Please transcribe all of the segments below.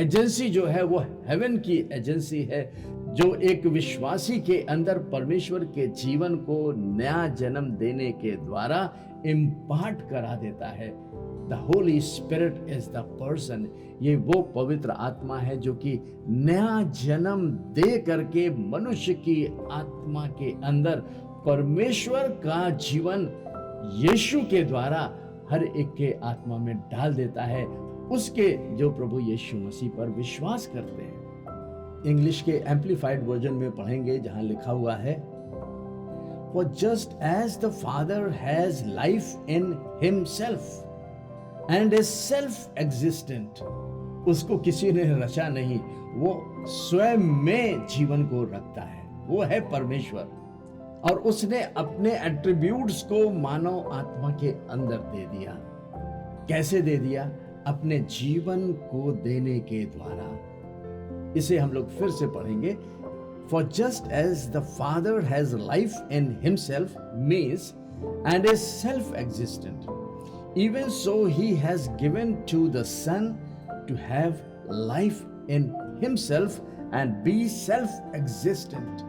Agency जो है वो हेवन की एजेंसी है, जो एक विश्वासी के अंदर परमेश्वर के जीवन को नया जन्म देने के द्वारा इम्पार्ट करा देता है। The Holi spirit is the person, ये वो पवित्र आत्मा है जो कि नया जन्म दे करके मनुष्य की आत्मा के अंदर परमेश्वर का जीवन यीशु के द्वारा हर एक के आत्मा में डाल देता है, उसके जो प्रभु यीशु मसीह पर विश्वास करते हैं। इंग्लिश के एम्पलीफाइड वर्जन में पढ़ेंगे जहां लिखा हुआ है, For just as the Father has life in himself and is self-existent, उसको किसी ने रचा नहीं, वो स्वयं में जीवन को रखता है, वो है परमेश्वर, और उसने अपने एट्रीब्यूट्स को मानव आत्मा के अंदर दे दिया। कैसे दे दिया? अपने जीवन को देने के द्वारा। इसे हम लोग फिर से पढ़ेंगे। For just as the Father has life in himself means and is self-existent, even so he has given to the Son to have life in himself and be self-existent.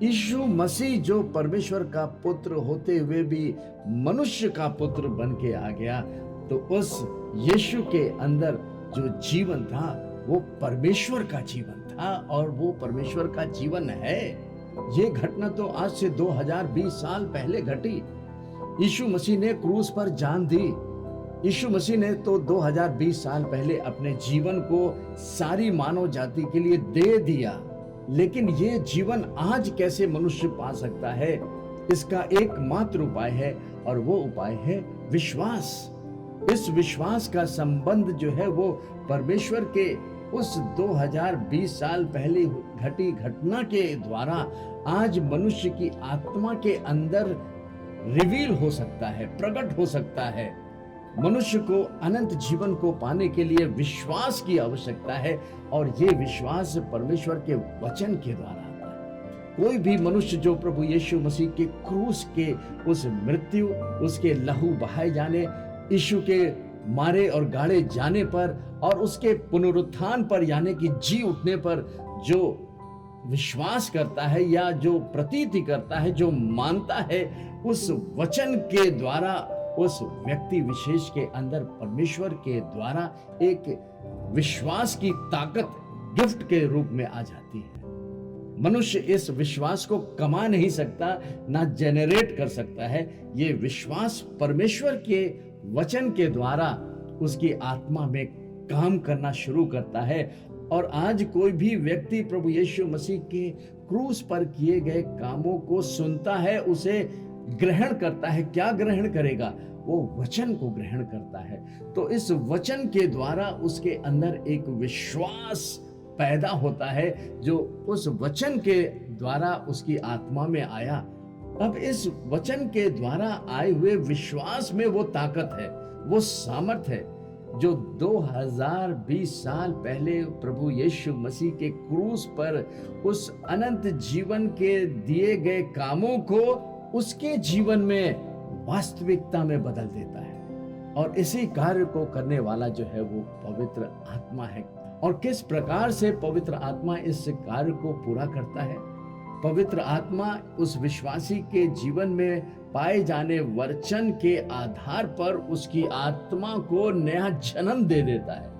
यीशु मसीह जो परमेश्वर का पुत्र होते हुए भी मनुष्य का पुत्र बन के आ गया, तो उस यीशु के अंदर जो जीवन था वो परमेश्वर का जीवन था और वो परमेश्वर का जीवन है। ये घटना तो आज से 2020 साल पहले घटी। यीशु मसीह ने क्रूस पर जान दी। यीशु मसीह ने तो 2020 साल पहले अपने जीवन को सारी मानव जाति के लिए दे दिया, लेकिन ये जीवन आज कैसे मनुष्य पा सकता है? इसका एकमात्र उपाय है, और वो उपाय है विश्वास। इस विश्वास का संबंध जो है वो परमेश्वर के उस 2020 साल पहले घटी घटना के द्वारा आज मनुष्य की आत्मा के अंदर रिवील हो सकता है, प्रकट हो सकता है। मनुष्य को अनंत जीवन को पाने के लिए विश्वास की आवश्यकता है, और ये विश्वास परमेश्वर के वचन के द्वारा आता है। कोई भी मनुष्य जो प्रभु यीशु मसीह के क्रूस के उस मृत्यु, उसके लहू बहाए जाने, यीशु के मारे और गाड़े जाने पर और उसके पुनरुत्थान पर यानी कि जी उठने पर जो विश्वास करता है या जो प्रतीति करता है, जो मानता है, उस वचन के द्वारा उस व्यक्ति विशेष के अंदर परमेश्वर के द्वारा एक विश्वास की ताकत गिफ्ट के रूप में आ जाती है। मनुष्य इस विश्वास को कमा नहीं सकता, ना जेनरेट कर सकता है। ये विश्वास परमेश्वर के वचन के द्वारा उसकी आत्मा में काम करना शुरू करता है। और आज कोई भी व्यक्ति प्रभु यीशु मसीह के क्रूस पर किए गए कामों को सुनता है, उसे ग्रहण करता है। क्या ग्रहण करेगा? वो वचन को ग्रहण करता है। तो इस वचन के द्वारा उसके अंदर एक विश्वास पैदा होता है, जो उस वचन के द्वारा उसकी आत्मा में आया। अब इस वचन के द्वारा आए हुए विश्वास में वो ताकत है, वो सामर्थ्य है, जो 2020 साल पहले प्रभु यीशु मसीह के क्रूस पर उस अनंत जीवन के दिए गए कामों को उसके जीवन में वास्तविकता में बदल देता है। और इसी कार्य को करने वाला जो है वो पवित्र आत्मा है। और किस प्रकार से पवित्र आत्मा इस कार्य को पूरा करता है? पवित्र आत्मा उस विश्वासी के जीवन में पाए जाने वचन के आधार पर उसकी आत्मा को नया जन्म दे देता है।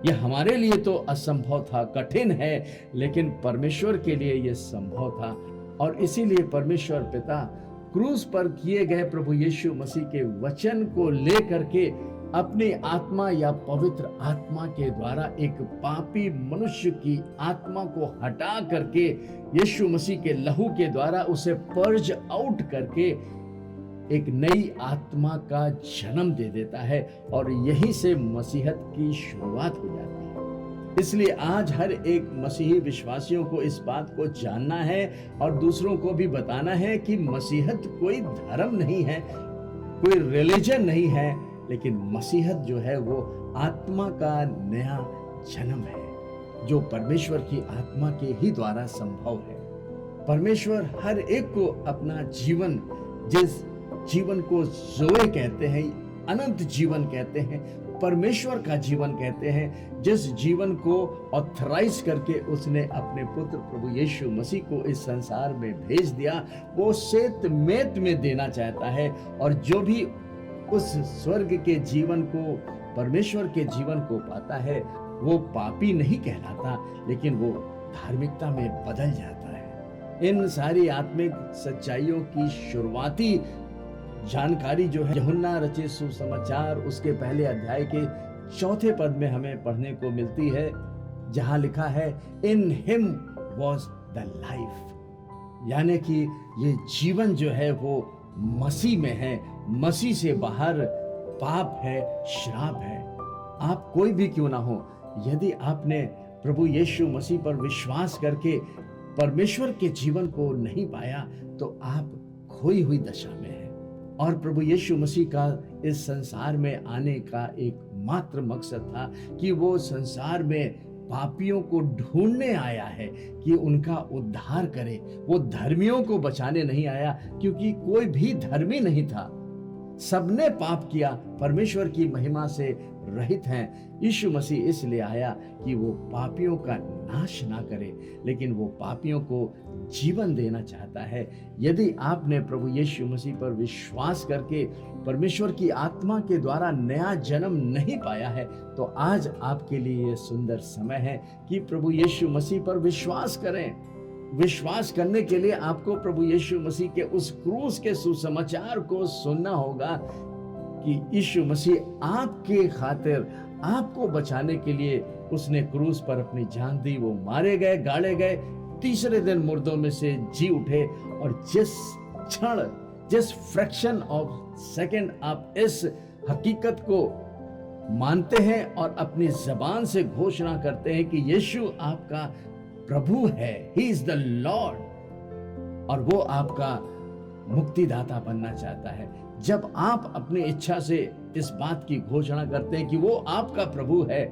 यह हमारे लिए तो असंभव था, कठिन है, लेकिन परमेश्वर के लिए यह संभव था। और इसीलिए परमेश्वर पिता क्रूस पर किए गए प्रभु यीशु मसीह के वचन को लेकर के अपनी आत्मा या पवित्र आत्मा के द्वारा एक पापी मनुष्य की आत्मा को हटा करके यीशु मसीह के लहू के द्वारा उसे पर्ज आउट करके एक नई आत्मा का जन्म दे देता है। और यहीं से मसीहत की शुरुआत हो जाती है। इसलिए आज हर एक मसीही विश्वासियों को इस बात को जानना है और दूसरों को भी बताना है कि मसीहत कोई धर्म नहीं है, कोई रिलीजन नहीं है, लेकिन मसीहत जो है वो आत्मा का नया जन्म है, जो परमेश्वर की आत्मा के ही द्वारा संभव है। परमेश्वर हर एक को अपना जीवन, जिस जीवन को जोए कहते हैं, अनंत जीवन कहते हैं, परमेश्वर का जीवन कहते हैं, जिस जीवन को ऑथराइज करके उसने अपने पुत्र प्रभु यीशु मसीह को इस संसार में भेज दिया, वो शेतमेत में देना चाहता है। और जो भी उस स्वर्ग के जीवन को, परमेश्वर के जीवन को पाता है, वो पापी नहीं कहलाता, लेकिन वो धार्मिकता में बदल जाता है। इन सारी आत्मिक सच्चाइयों की शुरुआती जानकारी जो है यूहन्ना रचित सुसमाचार उसके पहले अध्याय के 4 पद में हमें पढ़ने को मिलती है, जहां लिखा है in him was the life, यानी कि ये जीवन जो है वो मसीह में है। मसीह से बाहर पाप है, श्राप है। आप कोई भी क्यों ना हो, यदि आपने प्रभु यीशु मसीह पर विश्वास करके परमेश्वर के जीवन को नहीं पाया, तो आप खोई हुई दशा में हैं। और प्रभु यीशु मसीह का इस संसार में आने का एकमात्र मकसद था कि वो संसार में पापियों को ढूंढने आया है कि उनका उद्धार करे। वो धर्मियों को बचाने नहीं आया, क्योंकि कोई भी धर्मी नहीं था। सबने पाप किया, परमेश्वर की महिमा से रहित हैं। यीशु मसीह इसलिए आया कि वो पापियों का नाश ना करे, लेकिन वो पापियों को जीवन देना चाहता है। यदि आपने प्रभु यीशु मसीह पर विश्वास करके परमेश्वर की आत्मा के द्वारा नया जन्म नहीं पाया है, तो आज आपके लिए यह सुंदर समय है कि प्रभु यीशु मसीह पर विश्वास करें। विश्वास करने के लिए आपको प्रभु यीशु मसीह के उस क्रूस के सुसमाचार को सुनना होगा कि यीशु मसीह आपके खातिर, आपको बचाने के लिए उसने क्रूस पर अपनी जान दी। वो मारे गए, गाड़े गए, तीसरे दिन मुर्दों में से जी उठे। और जिस क्षण, जिस फ्रैक्शन ऑफ सेकंड आप इस हकीकत को मानते हैं और अपनी जबान से घोषणा करते हैं कि यीशु आपका प्रभु है, ही इज द लॉर्ड, और वो आपका मुक्तिदाता बनना चाहता है, जब आप अपनी इच्छा से इस बात की घोषणा करते हैं कि वो आपका प्रभु है,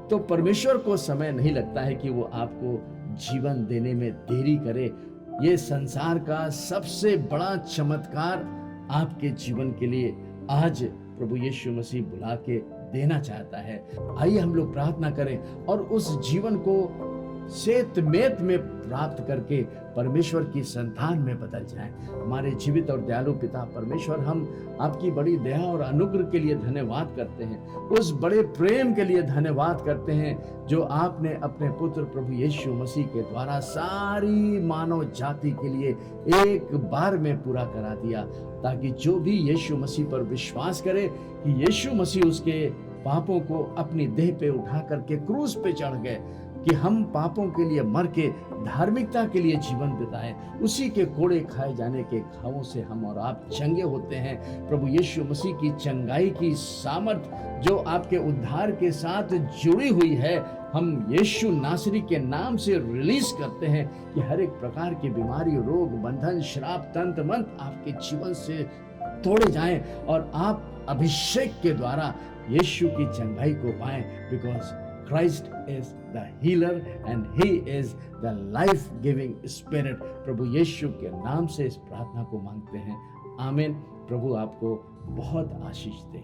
तो परमेश्वर को समय नहीं लगता है कि वो आपको जीवन देने में देरी करे। ये संसार का सबसे बड़ा चमत्कार आपके जीवन के लिए आज प्रभु यीशु मसीह बुला के देना चाहता है। आइए हम लोग प्रार्थना करें और उस जीवन को शेतमेत में प्राप्त करके परमेश्वर की संतान में बदल जाएं। हमारे जीवित और दयालु पिता परमेश्वर, हम आपकी बड़ी दया और अनुग्रह के लिए धन्यवाद करते हैं। उस बड़े प्रेम के लिए धन्यवाद करते हैं जो आपने अपने पुत्र प्रभु यीशु मसीह के द्वारा सारी मानव जाति के लिए एक बार में पूरा करा दिया, ताकि जो भी यीशु मसीह पर विश्वास करे कि यीशु मसीह उसके पापों को अपनी देह पे उठा करके क्रूस पे चढ़ गए, कि हम पापों के लिए मर के धार्मिकता के लिए जीवन बिताएं। उसी के कोड़े खाए जाने के घावों से हम और आप चंगे होते हैं। प्रभु यीशु मसीह की चंगाई की सामर्थ जो आपके उद्धार के साथ जुड़ी हुई है, हम यीशु नासरी के नाम से रिलीज करते हैं कि हर एक प्रकार की बीमारी, रोग, बंधन, श्राप, तंत्र मंत्र आपके जीवन से तोड़े जाएं और आप अभिषेक के द्वारा यीशु की चंगाई को पाएं। Because Christ is the healer and he is the life-giving spirit। प्रभु यीशु के नाम से इस प्रार्थना को मांगते हैं, आमीन। प्रभु आपको बहुत आशीष दे।